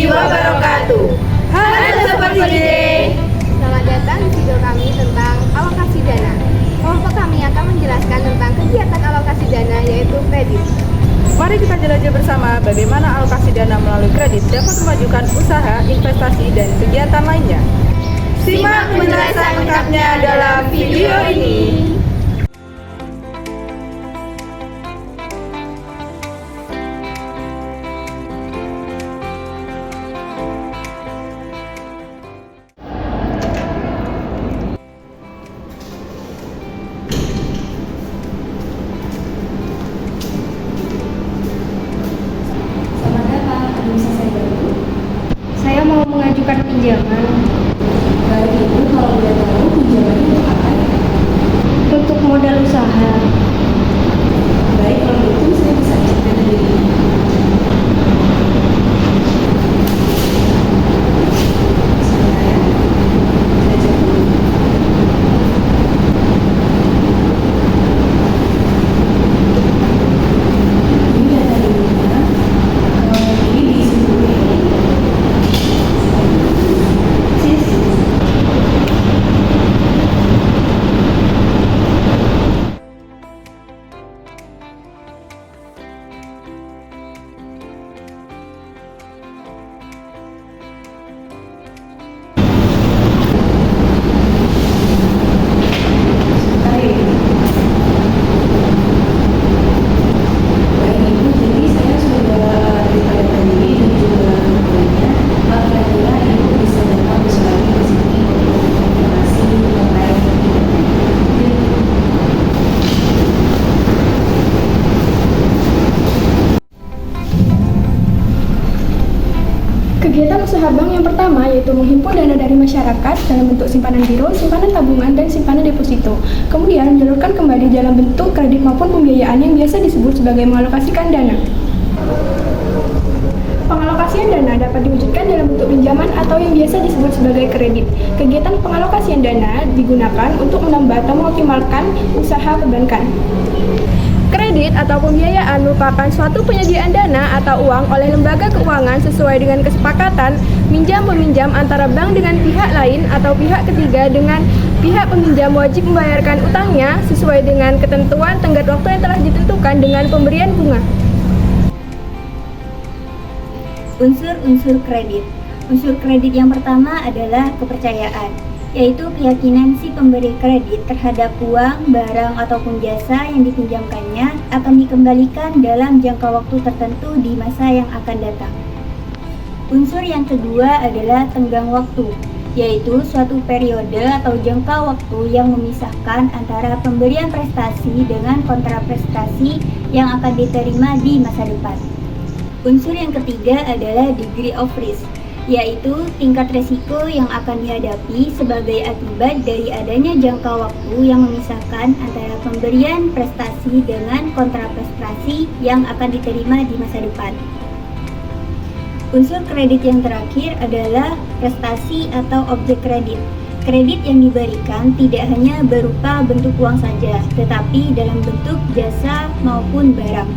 warahmatullahi wabarakatuh. Halo Sobat CJ. Selamat datang di video kami tentang alokasi dana. Kelompok kami akan menjelaskan tentang kegiatan alokasi dana yaitu kredit. Mari kita jelajah bersama bagaimana alokasi dana melalui kredit dapat memajukan usaha, investasi, dan kegiatan lainnya. Simak penjelasan lengkapnya dalam video ini. Saya mau mengajukan pinjaman. Baik, Ibu, kalau boleh tahu pinjamannya untuk apa ya? Untuk modal usaha. Baik, kalau gitu saya bisa cek data diri. Sebentar ya. Saya cek dulu. Ini data dirinya. Ini diisi dulu ya. Kegiatan usaha bank yang pertama yaitu menghimpun dana dari masyarakat dalam bentuk simpanan giro, simpanan tabungan, dan simpanan deposito. Kemudian menyalurkan kembali dalam bentuk kredit maupun pembiayaan yang biasa disebut sebagai mengalokasikan dana. Pengalokasian dana dapat diwujudkan dalam bentuk pinjaman atau yang biasa disebut sebagai kredit. Kegiatan pengalokasian dana digunakan untuk menambah atau mengoptimalkan usaha perbankan. Kredit atau pembiayaan merupakan suatu penyediaan dana atau uang oleh lembaga keuangan sesuai dengan kesepakatan minjam-peminjam antara bank dengan pihak lain atau pihak ketiga dengan pihak peminjam wajib membayarkan utangnya sesuai dengan ketentuan tenggat waktu yang telah ditentukan dengan pemberian bunga. Unsur-unsur kredit. Unsur kredit yang pertama adalah kepercayaan, yaitu keyakinan si pemberi kredit terhadap uang, barang, ataupun jasa yang dipinjamkannya akan dikembalikan dalam jangka waktu tertentu di masa yang akan datang. Unsur yang kedua adalah tenggang waktu, yaitu suatu periode atau jangka waktu yang memisahkan antara pemberian prestasi dengan kontraprestasi yang akan diterima di masa depan. Unsur yang ketiga adalah degree of risk, yaitu tingkat resiko yang akan dihadapi sebagai akibat dari adanya jangka waktu yang memisahkan antara pemberian prestasi dengan kontraprestasi yang akan diterima di masa depan. Unsur kredit yang terakhir adalah prestasi atau objek kredit. Kredit yang diberikan tidak hanya berupa bentuk uang saja, tetapi dalam bentuk jasa maupun barang.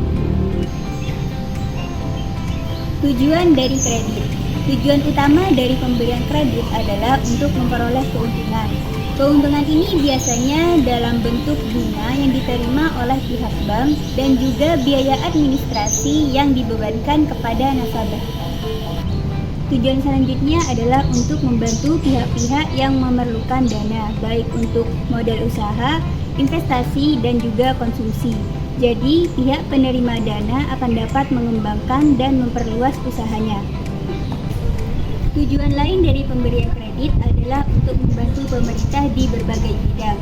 Tujuan dari kredit. Tujuan utama dari pemberian kredit adalah untuk memperoleh keuntungan. Keuntungan ini biasanya dalam bentuk bunga yang diterima oleh pihak bank dan juga biaya administrasi yang dibebankan kepada nasabah. Tujuan selanjutnya adalah untuk membantu pihak-pihak yang memerlukan dana, baik untuk modal usaha, investasi, dan juga konsumsi. Jadi, pihak penerima dana akan dapat mengembangkan dan memperluas usahanya. Tujuan lain dari pemberian kredit adalah untuk membantu pemerintah di berbagai bidang.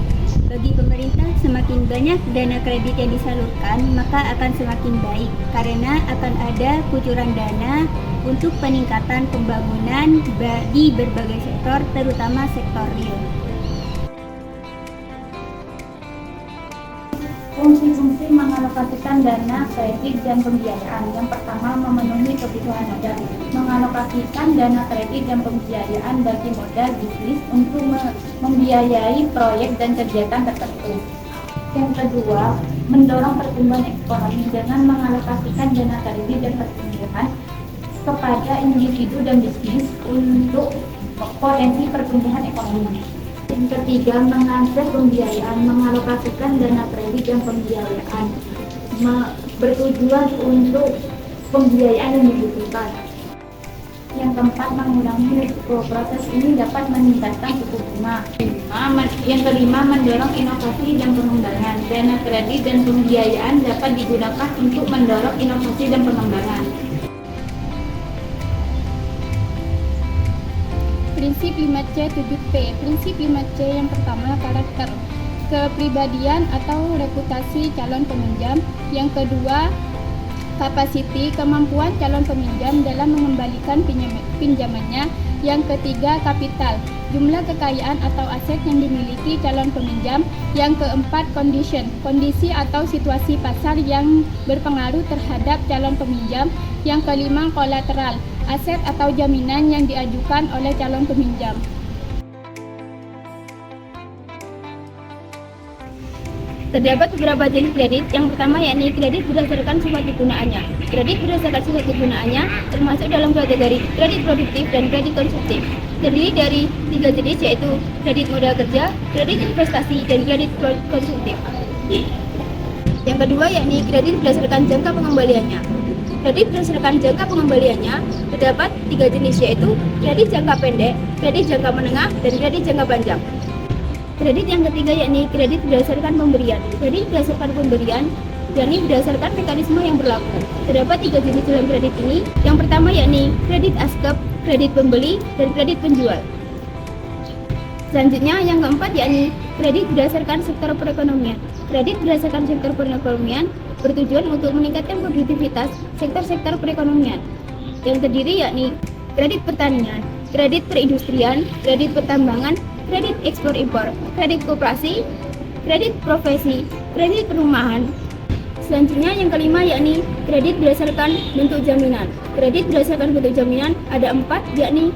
Bagi pemerintah, semakin banyak dana kredit yang disalurkan, maka akan semakin baik, karena akan ada kucuran dana untuk peningkatan pembangunan di berbagai sektor, terutama sektor real. Fungsi-fungsi mengalokasikan dana kredit dan pembiayaan. Yang pertama, memenuhi kebutuhan modal. Mengalokasikan dana kredit dan pembiayaan bagi modal bisnis untuk membiayai proyek dan kegiatan tertentu. Yang kedua, mendorong pertumbuhan ekonomi dengan mengalokasikan dana kredit dan pertumbuhan kepada individu dan bisnis untuk potensi pertumbuhan ekonomi. Yang ketiga, mengakses pembiayaan, mengalokasikan dana kredit dan pembiayaan bertujuan untuk pembiayaan yang dibutuhkan. Yang keempat, mengurangi risiko. Proses ini dapat meningkatkan suku bunga. Yang kelima, mendorong inovasi dan pengembangan. Dana kredit dan pembiayaan dapat digunakan untuk mendorong inovasi dan pengembangan. Prinsip 5C 7P. Prinsip 5C yang pertama, karakter, kepribadian atau reputasi calon peminjam. Yang kedua, kapasiti, kemampuan calon peminjam dalam mengembalikan pinjamannya. Yang ketiga, kapital, jumlah kekayaan atau aset yang dimiliki calon peminjam. Yang keempat, condition, kondisi atau situasi pasar yang berpengaruh terhadap calon peminjam. Yang kelima, kolateral, aset atau jaminan yang diajukan oleh calon peminjam. Terdapat beberapa jenis kredit. Yang pertama yakni kredit berdasarkan sifat kegunaannya. Kredit berdasarkan sifat kegunaannya termasuk dalam kategori kredit produktif dan kredit konsumtif. Terdiri dari 3 jenis, yaitu kredit modal kerja, kredit investasi, dan kredit konsumtif. Yang kedua yakni kredit berdasarkan jangka pengembaliannya. Kredit berdasarkan jangka pengembaliannya terdapat 3 jenis, yaitu kredit jangka pendek, kredit jangka menengah, dan kredit jangka panjang. Kredit yang ketiga yakni kredit berdasarkan pemberian. Kredit berdasarkan pemberian yakni berdasarkan mekanisme yang berlaku. Terdapat 3 jenis dalam kredit ini. Yang pertama yakni kredit askep, kredit pembeli, dan kredit penjual. Selanjutnya yang keempat yakni kredit berdasarkan sektor perekonomian. Kredit berdasarkan sektor perekonomian bertujuan untuk meningkatkan produktivitas sektor-sektor perekonomian yang terdiri yakni kredit pertanian, kredit perindustrian, kredit pertambangan, kredit ekspor impor, kredit koperasi, kredit profesi, kredit perumahan. Selanjutnya yang kelima yakni kredit berdasarkan bentuk jaminan. Kredit berdasarkan bentuk jaminan ada 4, yakni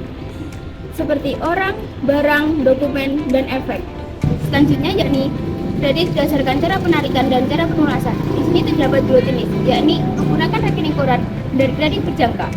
seperti orang, barang, dokumen, dan efek. Selanjutnya yakni kredit berdasarkan cara penarikan dan cara pelunasan. Di sini terdapat 2 jenis, yakni menggunakan rekening koran dan kredit berjangka.